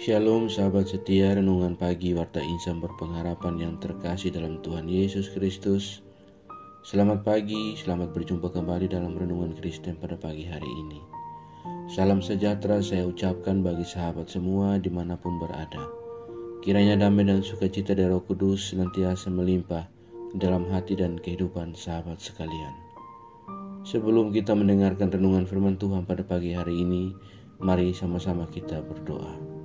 Shalom sahabat setia, renungan pagi Warta Insan Berpengharapan yang terkasih dalam Tuhan Yesus Kristus. Selamat pagi, selamat berjumpa kembali dalam Renungan Kristen pada pagi hari ini. Salam sejahtera saya ucapkan bagi sahabat semua dimanapun berada. Kiranya damai dan sukacita dari Roh Kudus senantiasa melimpah dalam hati dan kehidupan sahabat sekalian. Sebelum kita mendengarkan renungan firman Tuhan pada pagi hari ini, mari sama-sama kita berdoa.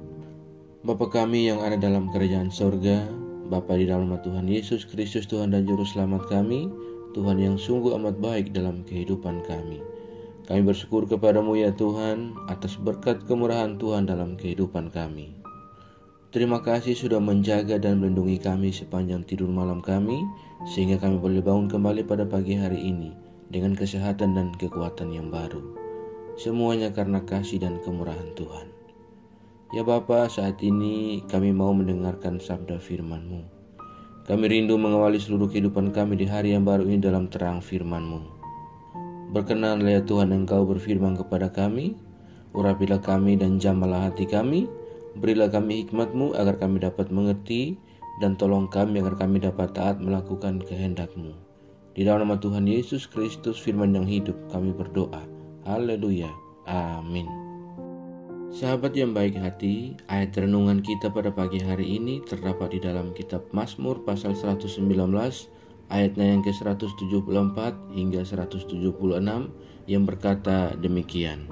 Bapa kami yang ada dalam kerajaan sorga, Bapa di dalam nama Tuhan Yesus Kristus, Tuhan dan Juru Selamat kami, Tuhan yang sungguh amat baik dalam kehidupan kami. Kami bersyukur kepadamu ya Tuhan, atas berkat kemurahan Tuhan dalam kehidupan kami. Terima kasih sudah menjaga dan melindungi kami sepanjang tidur malam kami, sehingga kami boleh bangun kembali pada pagi hari ini, dengan kesehatan dan kekuatan yang baru. Semuanya karena kasih dan kemurahan Tuhan. Ya Bapa, saat ini kami mau mendengarkan sabda firman-Mu. Kami rindu mengawali seluruh kehidupan kami di hari yang baru ini dalam terang firman-Mu. Berkenanlah ya Tuhan Engkau berfirman kepada kami, urapilah kami dan jamalah hati kami, berilah kami hikmat-Mu agar kami dapat mengerti, dan tolong kami agar kami dapat taat melakukan kehendak-Mu. Di dalam nama Tuhan Yesus Kristus, firman yang hidup, kami berdoa. Haleluya. Amin. Sahabat yang baik hati, ayat renungan kita pada pagi hari ini terdapat di dalam kitab Mazmur pasal 119, ayatnya yang ke-174 hingga 176 yang berkata demikian.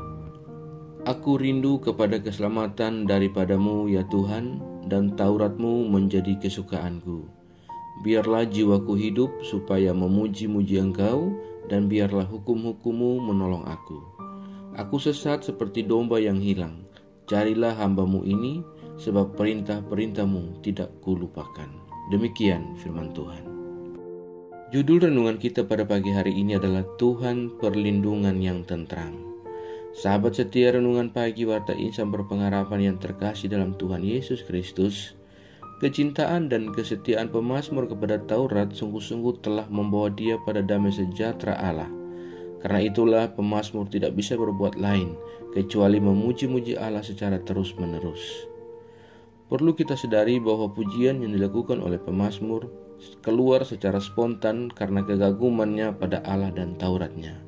Aku rindu kepada keselamatan daripadamu ya Tuhan, dan Taurat-Mu menjadi kesukaanku. Biarlah jiwaku hidup supaya memuji-muji Engkau, dan biarlah hukum-hukum-Mu menolong aku. Aku sesat seperti domba yang hilang. Carilah hamba-Mu ini, sebab perintah-perintah-Mu tidak kulupakan. Demikian firman Tuhan. Judul renungan kita pada pagi hari ini adalah Tuhan Perlindungan yang Tentram. Sahabat setia, renungan pagi Warta Insan Berpengharapan yang terkasih dalam Tuhan Yesus Kristus, kecintaan dan kesetiaan pemazmur kepada Taurat sungguh-sungguh telah membawa dia pada damai sejahtera Allah. Karena itulah pemazmur tidak bisa berbuat lain kecuali memuji-muji Allah secara terus-menerus. Perlu kita sadari bahwa pujian yang dilakukan oleh pemazmur keluar secara spontan karena kegagumannya pada Allah dan Tauratnya.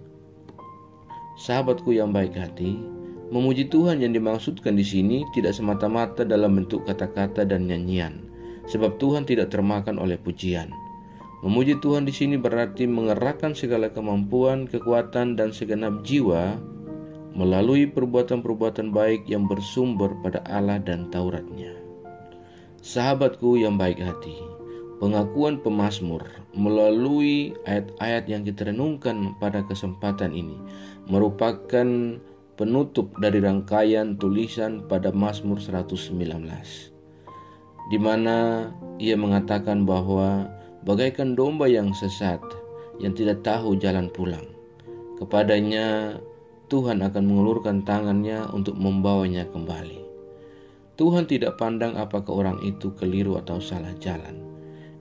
Sahabatku yang baik hati, memuji Tuhan yang dimaksudkan di sini tidak semata-mata dalam bentuk kata-kata dan nyanyian, sebab Tuhan tidak termakan oleh pujian. Memuji Tuhan di sini berarti mengerahkan segala kemampuan, kekuatan, dan segenap jiwa melalui perbuatan-perbuatan baik yang bersumber pada Allah dan Taurat-Nya. Sahabatku yang baik hati, pengakuan pemazmur melalui ayat-ayat yang kita renungkan pada kesempatan ini merupakan penutup dari rangkaian tulisan pada Mazmur 119, di mana ia mengatakan bahwa bagaikan domba yang sesat, yang tidak tahu jalan pulang, kepadanya Tuhan akan mengulurkan tangannya untuk membawanya kembali. Tuhan tidak pandang apakah orang itu keliru atau salah jalan.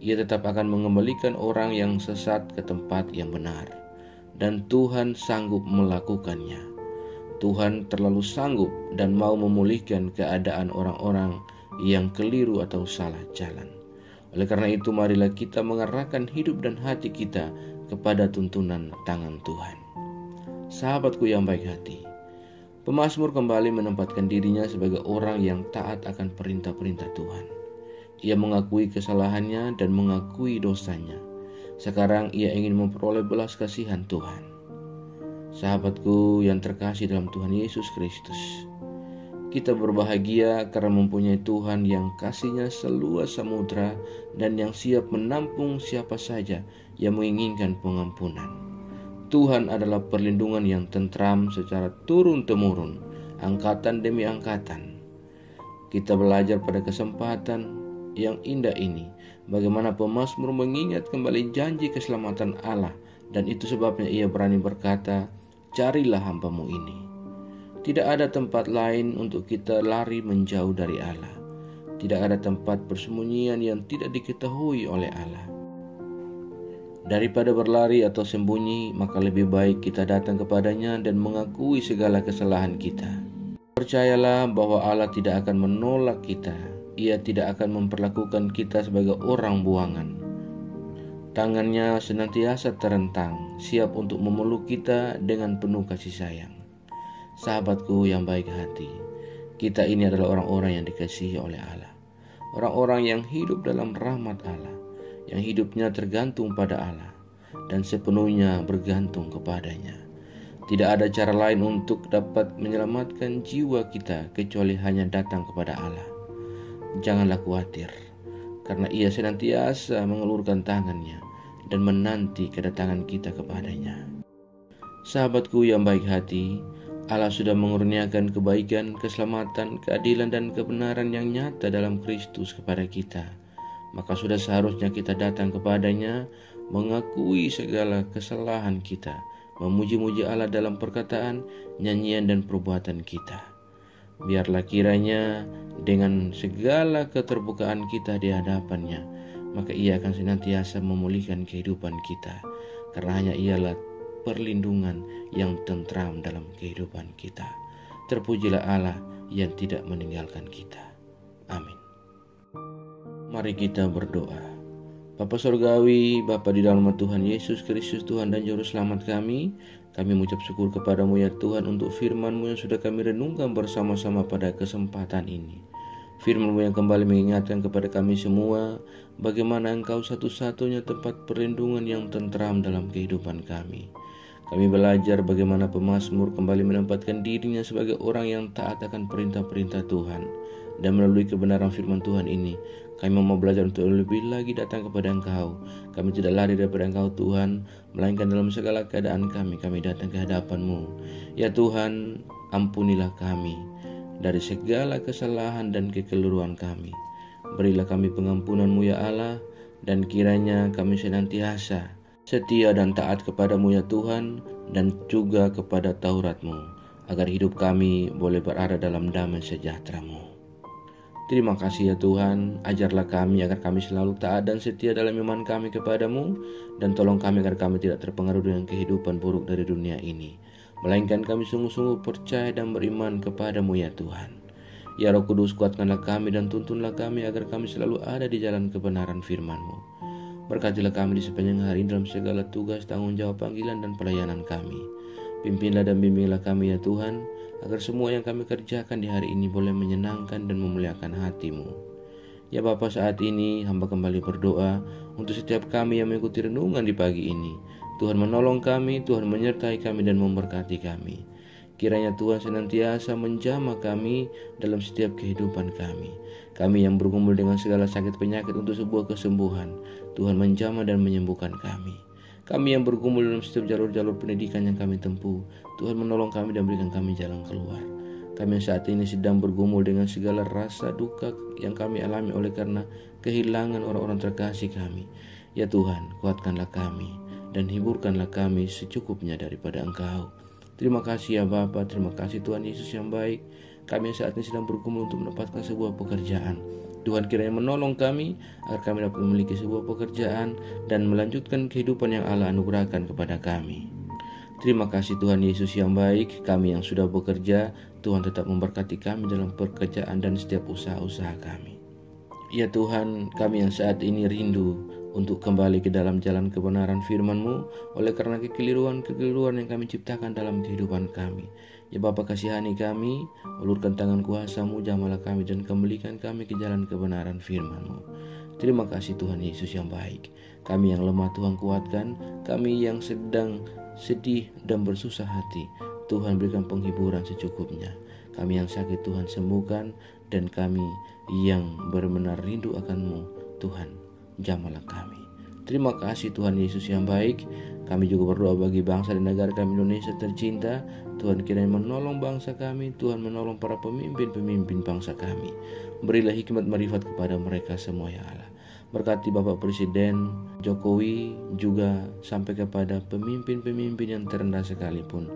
Ia tetap akan mengembalikan orang yang sesat ke tempat yang benar. Dan Tuhan sanggup melakukannya. Tuhan terlalu sanggup dan mau memulihkan keadaan orang-orang yang keliru atau salah jalan. Oleh karena itu, marilah kita mengarahkan hidup dan hati kita kepada tuntunan tangan Tuhan. Sahabatku yang baik hati, pemazmur kembali menempatkan dirinya sebagai orang yang taat akan perintah-perintah Tuhan. Ia mengakui kesalahannya dan mengakui dosanya. Sekarang ia ingin memperoleh belas kasihan Tuhan. Sahabatku yang terkasih dalam Tuhan Yesus Kristus, kita berbahagia karena mempunyai Tuhan yang kasih-Nya seluas samudra dan yang siap menampung siapa saja yang menginginkan pengampunan. Tuhan adalah perlindungan yang tentram secara turun-temurun, angkatan demi angkatan. Kita belajar pada kesempatan yang indah ini bagaimana pemazmur mengingat kembali janji keselamatan Allah, dan itu sebabnya ia berani berkata, "Carilah hamba-Mu ini." Tidak ada tempat lain untuk kita lari menjauh dari Allah. Tidak ada tempat persembunyian yang tidak diketahui oleh Allah. Daripada berlari atau sembunyi, maka lebih baik kita datang kepadanya dan mengakui segala kesalahan kita. Percayalah bahwa Allah tidak akan menolak kita. Ia tidak akan memperlakukan kita sebagai orang buangan. Tangannya senantiasa terentang, siap untuk memeluk kita dengan penuh kasih sayang. Sahabatku yang baik hati, kita ini adalah orang-orang yang dikasihi oleh Allah. Orang-orang yang hidup dalam rahmat Allah, yang hidupnya tergantung pada Allah dan sepenuhnya bergantung kepadanya. Tidak ada cara lain untuk dapat menyelamatkan jiwa kita kecuali hanya datang kepada Allah. Janganlah khawatir, karena Ia senantiasa mengulurkan tangannya dan menanti kedatangan kita kepadanya. Sahabatku yang baik hati, Allah sudah mengurniakan kebaikan, keselamatan, keadilan, dan kebenaran yang nyata dalam Kristus kepada kita. Maka sudah seharusnya kita datang kepadanya, mengakui segala kesalahan kita, memuji-muji Allah dalam perkataan, nyanyian, dan perbuatan kita. Biarlah kiranya dengan segala keterbukaan kita di hadapannya, maka Ia akan senantiasa memulihkan kehidupan kita, karena hanya Ialah perlindungan yang tentram dalam kehidupan kita. Terpujilah Allah yang tidak meninggalkan kita. Amin. Mari kita berdoa. Bapa Surgawi, Bapa di dalam nama Tuhan Yesus Kristus, Tuhan dan Juru Selamat kami mengucap syukur kepadamu ya Tuhan untuk firman-Mu yang sudah kami renungkan bersama-sama pada kesempatan ini. Firman-Mu yang kembali mengingatkan kepada kami semua bagaimana Engkau satu-satunya tempat perlindungan yang tentram dalam kehidupan kami. Kami belajar bagaimana pemazmur kembali menempatkan dirinya sebagai orang yang taat akan perintah-perintah Tuhan. Dan melalui kebenaran firman Tuhan ini, kami mau belajar untuk lebih lagi datang kepada Engkau. Kami tidak lari daripada Engkau Tuhan, melainkan dalam segala keadaan kami datang ke hadapan-Mu. Ya Tuhan, ampunilah kami dari segala kesalahan dan kekeliruan kami. Berilah kami pengampunan-Mu ya Allah, dan kiranya kami senantiasa setia dan taat kepada-Mu ya Tuhan, dan juga kepada Taurat-Mu, agar hidup kami boleh berada dalam damai sejahtera-Mu. Terima kasih ya Tuhan, ajarlah kami agar kami selalu taat dan setia dalam iman kami kepada-Mu, dan tolong kami agar kami tidak terpengaruh dengan kehidupan buruk dari dunia ini, melainkan kami sungguh-sungguh percaya dan beriman kepada-Mu ya Tuhan. Ya Roh Kudus, kuatkanlah kami dan tuntunlah kami agar kami selalu ada di jalan kebenaran firman-Mu. Berkatilah kami di sepanjang hari dalam segala tugas, tanggung jawab, panggilan, dan pelayanan kami. Pimpinlah dan bimbinglah kami ya Tuhan, agar semua yang kami kerjakan di hari ini boleh menyenangkan dan memuliakan hati-Mu. Ya Bapa, saat ini hamba kembali berdoa untuk setiap kami yang mengikuti renungan di pagi ini. Tuhan menolong kami, Tuhan menyertai kami dan memberkati kami. Kiranya Tuhan senantiasa menjamah kami dalam setiap kehidupan kami. Kami yang bergumul dengan segala sakit penyakit untuk sebuah kesembuhan, Tuhan menjamah dan menyembuhkan kami. Kami yang bergumul dalam setiap jalur-jalur pendidikan yang kami tempuh, Tuhan menolong kami dan berikan kami jalan keluar. Kami yang saat ini sedang bergumul dengan segala rasa duka yang kami alami oleh karena kehilangan orang-orang terkasih kami. Ya Tuhan, kuatkanlah kami dan hiburkanlah kami secukupnya daripada Engkau. Terima kasih ya Bapa, terima kasih Tuhan Yesus yang baik. Kami yang saat ini sedang bergumul untuk mendapatkan sebuah pekerjaan. Tuhan kiranya menolong kami agar kami dapat memiliki sebuah pekerjaan dan melanjutkan kehidupan yang Allah anugerahkan kepada kami. Terima kasih Tuhan Yesus yang baik. Kami yang sudah bekerja, Tuhan tetap memberkati kami dalam pekerjaan dan setiap usaha-usaha kami. Ya Tuhan, kami yang saat ini rindu untuk kembali ke dalam jalan kebenaran firman-Mu oleh karena kekeliruan yang kami ciptakan dalam kehidupan kami. Ya Bapa, kasihani kami, ulurkan tangan kuasa-Mu, jamalah kami dan kembalikan kami ke jalan kebenaran firman-Mu. Terima kasih Tuhan Yesus yang baik. Kami yang lemah Tuhan kuatkan, kami yang sedang sedih dan bersusah hati, Tuhan berikan penghiburan secukupnya. Kami yang sakit Tuhan sembuhkan, dan kami yang benar-benar rindu akan-Mu, Tuhan jamalah kami. Terima kasih Tuhan Yesus yang baik. Kami juga berdoa bagi bangsa dan negara kami Indonesia tercinta. Tuhan kiranya menolong bangsa kami, Tuhan menolong para pemimpin bangsa kami. Berilah hikmat marifat kepada mereka semua ya Allah. Berkati Bapak Presiden Jokowi juga sampai kepada pemimpin-pemimpin yang terendah sekalipun.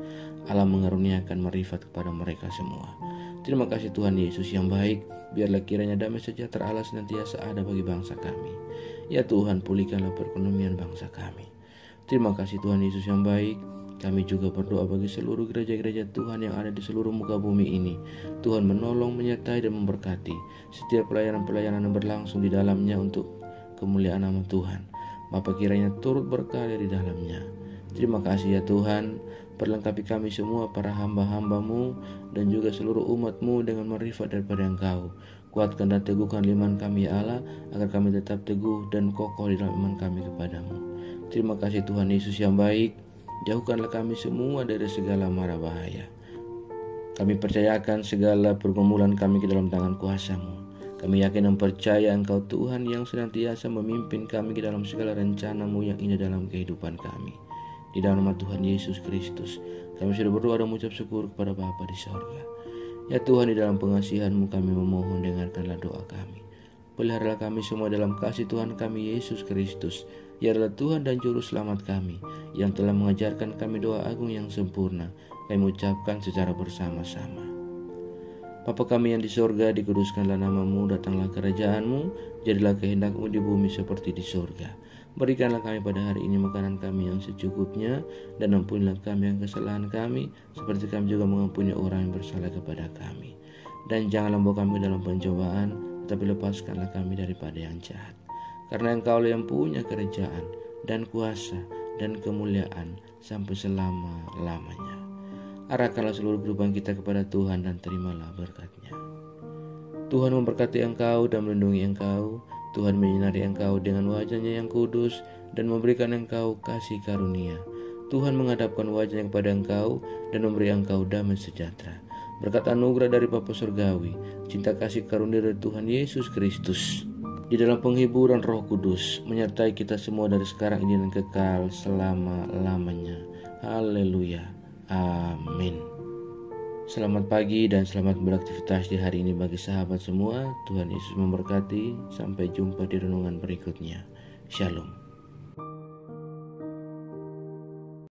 Allah mengaruniakan marifat kepada mereka semua. Terima kasih Tuhan Yesus yang baik. Biarlah kiranya damai sejahtera Allah senantiasa ada bagi bangsa kami. Ya Tuhan, pulihkanlah perekonomian bangsa kami. Terima kasih Tuhan Yesus yang baik. Kami juga berdoa bagi seluruh gereja-gereja Tuhan yang ada di seluruh muka bumi ini. Tuhan menolong, menyertai, dan memberkati setiap pelayanan-pelayanan yang berlangsung di dalamnya untuk kemuliaan nama Tuhan. Bapa, kiranya turut berkarya di dalamnya. Terima kasih ya Tuhan, perlengkapi kami semua para hamba-hamba-Mu dan juga seluruh umat-Mu dengan marifat daripada Engkau. Kuatkan dan teguhkan iman kami ya Allah, agar kami tetap teguh dan kokoh di dalam iman kami kepadamu. Terima kasih Tuhan Yesus yang baik. Jauhkanlah kami semua dari segala mara bahaya. Kami percayakan segala pergumulan kami ke dalam tangan kuasa-Mu. Kami yakin dan percaya Engkau Tuhan yang senantiasa memimpin kami ke dalam segala rencana-Mu yang indah dalam kehidupan kami. Di dalam nama Tuhan Yesus Kristus, kami sudah berdoa dan mengucap syukur kepada Bapa di sorga. Ya Tuhan, di dalam pengasihan-Mu kami memohon, dengarkanlah doa kami. Peliharalah kami semua dalam kasih Tuhan kami Yesus Kristus. Ia adalah Tuhan dan Juru Selamat kami, yang telah mengajarkan kami doa agung yang sempurna. Kami ucapkan secara bersama-sama. Bapa kami yang di sorga, dikuduskanlah nama-Mu, datanglah kerajaan-Mu, jadilah kehendak-Mu di bumi seperti di sorga. Berikanlah kami pada hari ini makanan kami yang secukupnya, dan ampunilah kami yang kesalahan kami, seperti kami juga mengampuni orang yang bersalah kepada kami. Dan janganlah membawa kami dalam pencobaan, tetapi lepaskanlah kami daripada yang jahat. Karena Engkau yang punya kerajaan dan kuasa dan kemuliaan sampai selama-lamanya. Arahkanlah seluruh kehidupan kita kepada Tuhan dan terimalah berkat-Nya. Tuhan memberkati engkau dan melindungi engkau. Tuhan menyinari engkau dengan wajah-Nya yang kudus dan memberikan engkau kasih karunia. Tuhan menghadapkan wajah-Nya kepada engkau dan memberi engkau damai sejahtera. Berkat anugerah dari Bapa Surgawi, cinta kasih karunia dari Tuhan Yesus Kristus, di dalam penghiburan Roh Kudus, menyertai kita semua dari sekarang ini dan kekal selama-lamanya. Haleluya. Amin. Selamat pagi dan selamat beraktivitas di hari ini bagi sahabat semua. Tuhan Yesus memberkati. Sampai jumpa di renungan berikutnya. Shalom.